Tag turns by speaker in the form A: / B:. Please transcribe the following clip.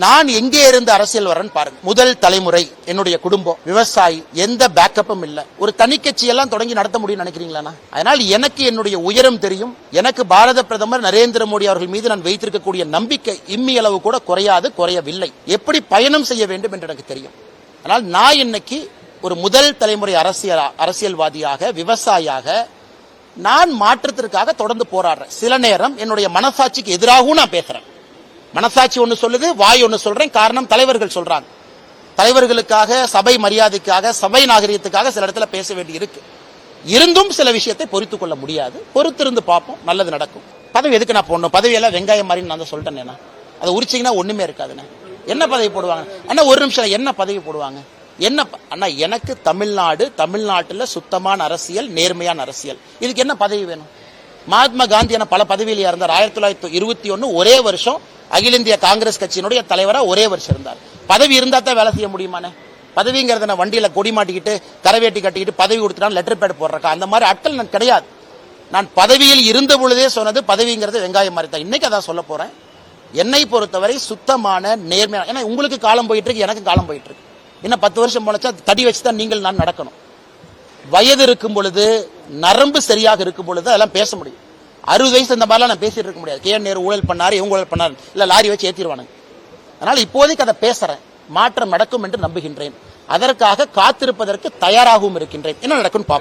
A: நான் எங்கே இருந்து அரசியல் வரேன்னு பாருங்க. முதல் தலைமுறை, என்னுடைய குடும்பம் விவசாயி, எந்த பேக்கப்பும் இல்ல. ஒரு தனி கட்சி எல்லாம் தொடங்கி நடத்த முடியும் நினைக்கிறீங்களா? அதனால் எனக்கு என்னுடைய உயரம் தெரியும். எனக்கு பாரத பிரதமர் நரேந்திர மோடி அவர்கள் மீது நான் வைத்திருக்கக்கூடிய நம்பிக்கை இம்மி அளவு கூட குறையாது, குறையவில்லை. எப்படி பயணம் செய்ய வேண்டும் என்று எனக்கு தெரியும். ஆனால் நான் இன்னைக்கு ஒரு முதல் தலைமுறை அரசியல்வாதியாக, விவசாயியாக நான் மாற்றத்திற்காக தொடர்ந்து போராடுறேன். சில நேரம் என்னுடைய மனசாட்சிக்கு எதிராகவும் நான் பேசுறேன். மனசாட்சி ஒன்று சொல்லுது, வாய் ஒன்று சொல்றேன். காரணம் தலைவர்கள் சொல்றாங்க. தலைவர்களுக்காக, சபை மரியாதைக்காக, சபை நாகரிகத்துக்காக சில இடத்துல பேச வேண்டி இருக்கு. இருந்தும் சில விஷயத்தை பொறுத்துக் கொள்ள முடியாது. பொறுத்திருந்து பார்ப்போம், நல்லது நடக்கும். பதவி எதுக்கு நான் போடணும்? பதவியெல்லாம் வெங்காயம் மாதிரி நான் தான் சொல்லிட்டேன். அதை உரிச்சிங்கன்னா ஒண்ணுமே இருக்காதுண்ணே. என்ன பதவி போடுவாங்க அண்ணா? ஒரு நிமிஷம், என்ன பதவி போடுவாங்க? என்ன அண்ணா? எனக்கு தமிழ்நாட்டில் சுத்தமான அரசியல், நேர்மையான அரசியல். இதுக்கு என்ன பதவி வேணும்? மகாத்மா காந்தி என பல பதவியில் இருந்தார். 1921 ஒரே வருஷம் அகில இந்திய காங்கிரஸ் கட்சியினுடைய தலைவரா ஒரே வருஷம் இருந்தார். பதவி இருந்தா தான் வேலை செய்ய முடியுமானே? பதவிங்கிறத நான் வண்டியில கொடி மாட்டிக்கிட்டு கரவேட்டி கட்டிக்கிட்டு பதவி கொடுத்துட்டான் லெட்டர் பேட் போடுறக்கா? அந்த மாதிரி ஆட்கள் நான் கிடையாது. நான் பதவியில் இருந்த பொழுதே சொன்னது பதவிங்கிறது வெங்காயம் மாதிரி தான். இன்னைக்கு அதான் சொல்ல போறேன். என்னை பொறுத்தவரை சுத்தமான, நேர்மையான. ஏன்னா உங்களுக்கு காலம் போயிட்டு இருக்கு, எனக்கு காலம் போயிட்டு இருக்கு. இன்னும் 10 வருஷம் போனச்சா தடி வச்சுதான் நீங்கள் நான் நடக்கணும். வயது இருக்கும் பொழுது, நரம்பு சரியாக இருக்கும் பொழுது அதெல்லாம் பேச முடியும். 60 வயசு இந்த மாதிரிலாம் நான் பேசிட்டு இருக்க முடியாது. கே நேரு ஊழல் பண்ணாரு, இவங்க ஊழல் பண்ணாரு, இல்ல லாரி வச்சு ஏத்திடுவானுங்க. அதனால இப்போதைக்கு அதை பேசுறேன். மாற்றம் நடக்கும் என்று நம்புகின்றேன். அதற்காக காத்திருப்பதற்கு தயாராகவும் இருக்கின்றேன். என்ன நடக்கும் பார்ப்போம்.